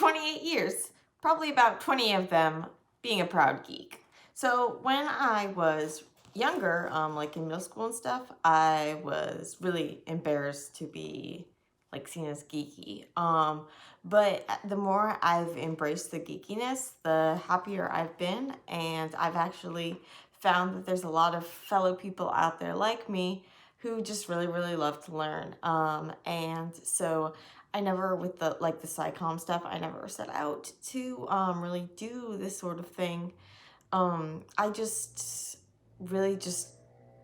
28 years, probably about 20 of them being a proud geek. So when I was younger, like in middle school and stuff, I was really embarrassed to be like seen as geeky. But the more I've embraced the geekiness, the happier I've been, and I've actually found that there's a lot of fellow people out there like me who just really, really love to learn. And so I never, with the like the SciComm stuff, I never set out to really do this sort of thing. I just really just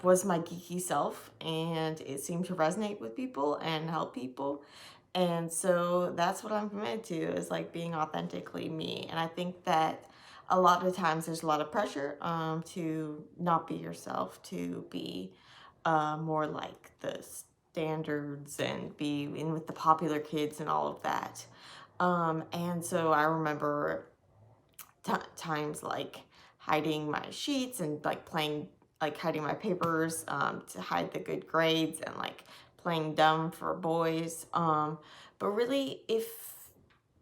was my geeky self, and it seemed to resonate with people and help people. And so that's what I'm committed to, is like being authentically me. And I think that a lot of times there's a lot of pressure to not be yourself, to be more like the standards and be in with the popular kids and all of that. And so I remember times like hiding my sheets and like playing, like hiding my papers to hide the good grades, and like playing dumb for boys. But really, if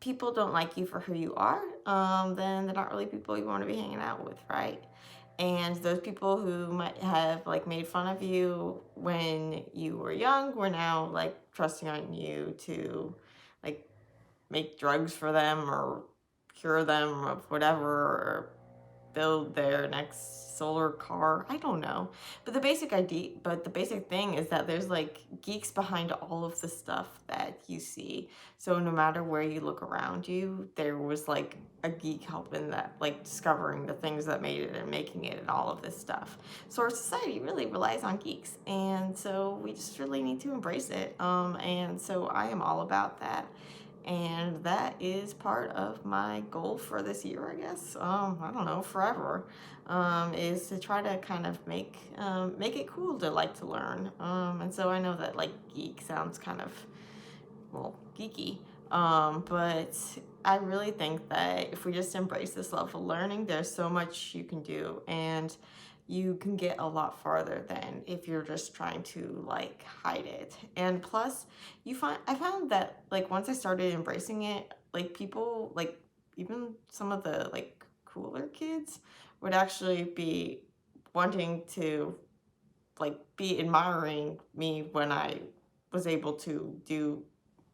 people don't like you for who you are, then they're not really people you want to be hanging out with, right? And those people who might have like made fun of you when you were young were now like trusting on you to like make drugs for them or cure them of whatever, or build their next solar car. I don't know. But the basic thing is that there's like geeks behind all of the stuff that you see. So no matter where you look around you, there was like a geek helping that, like discovering the things that made it and making it and all of this stuff. So our society really relies on geeks. And so we just really need to embrace it. And so I am all about that. And that is part of my goal for this year, I guess. I don't know, forever, is to try to kind of make it cool to like to learn. And so I know that like geek sounds kind of, well, geeky. But I really think that if we just embrace this love of learning, there's so much you can do, and you can get a lot farther than if you're just trying to like hide it. And plus, I found that like once I started embracing it, like people, like even some of the like cooler kids would actually be wanting to like be admiring me when I was able to do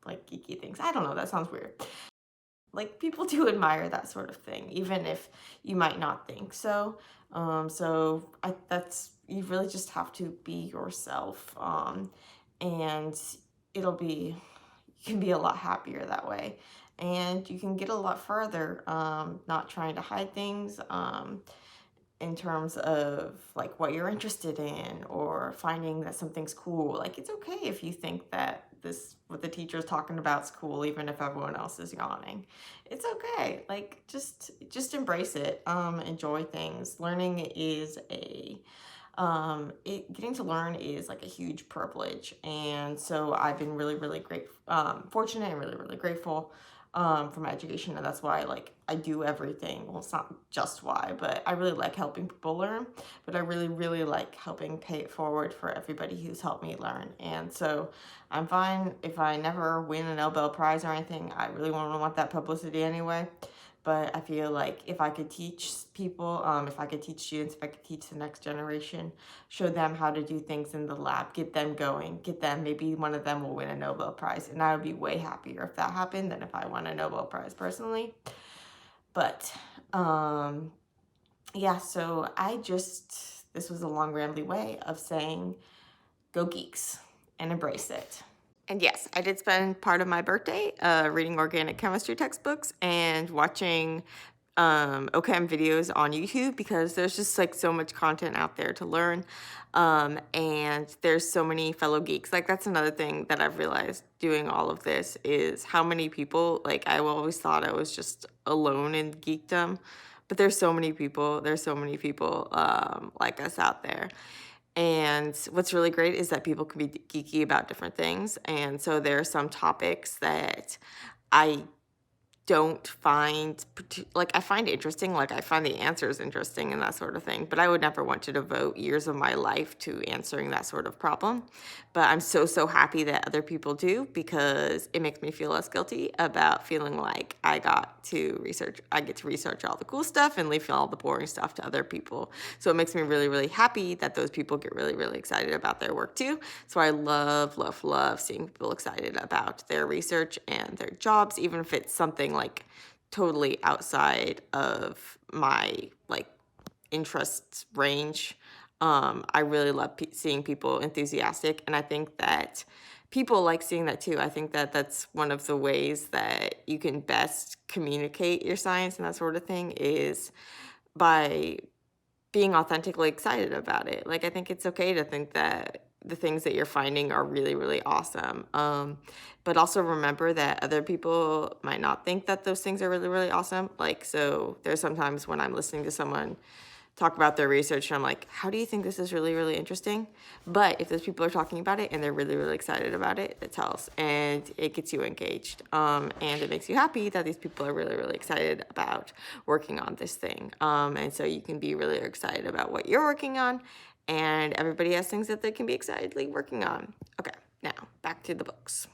like geeky things. I don't know, that sounds weird. Like people do admire that sort of thing, even if you might not think so. That's, you really just have to be yourself, and you can be a lot happier that way, and you can get a lot further, not trying to hide things, in terms of like what you're interested in, or finding that something's cool. Like it's okay if you think that what the teacher is talking about is cool, even if everyone else is yawning. It's okay. Like just embrace it. Enjoy things. Learning is getting to learn is like a huge privilege, and so I've been really, really fortunate and really, really grateful for my education, and that's why like I do everything. Well, it's not just why, but I really like helping people learn, but I really, really like helping pay it forward for everybody who's helped me learn. And so I'm fine if I never win a Nobel Prize or anything. I really want that publicity anyway. But I feel like if I could teach people, if I could teach students, if I could teach the next generation, show them how to do things in the lab, get them going, maybe one of them will win a Nobel Prize. And I would be way happier if that happened than if I won a Nobel Prize personally. But yeah, so this was a long rambly way of saying, go Geeks and embrace it. And yes, I did spend part of my birthday reading organic chemistry textbooks and watching OChem videos on YouTube, because there's just like so much content out there to learn, and there's so many fellow geeks. Like that's another thing that I've realized doing all of this, is how many people, like I always thought I was just alone in geekdom, but there's so many people like us out there. And what's really great is that people can be geeky about different things. And so there are some topics that I don't find, like, I find it interesting, like, I find the answers interesting and that sort of thing, but I would never want to devote years of my life to answering that sort of problem. But I'm so, so happy that other people do, because it makes me feel less guilty about feeling like I get to research all the cool stuff and leave all the boring stuff to other people. So it makes me really, really happy that those people get really, really excited about their work too. So I love, love, love seeing people excited about their research and their jobs, even if it's something like totally outside of my like interest range. I really love seeing people enthusiastic, and I think that people like seeing that too. I think that that's one of the ways that you can best communicate your science and that sort of thing is by being authentically excited about it. Like, I think it's okay to think that the things that you're finding are really, really awesome. But also remember that other people might not think that those things are really, really awesome. Like, so there's sometimes when I'm listening to someone talk about their research and I'm like, how do you think this is really, really interesting? But if those people are talking about it and they're really, really excited about it, it tells, and it gets you engaged. And it makes you happy that these people are really, really excited about working on this thing. And so you can be really excited about what you're working on, and everybody has things that they can be excitedly working on. Okay, now back to the books.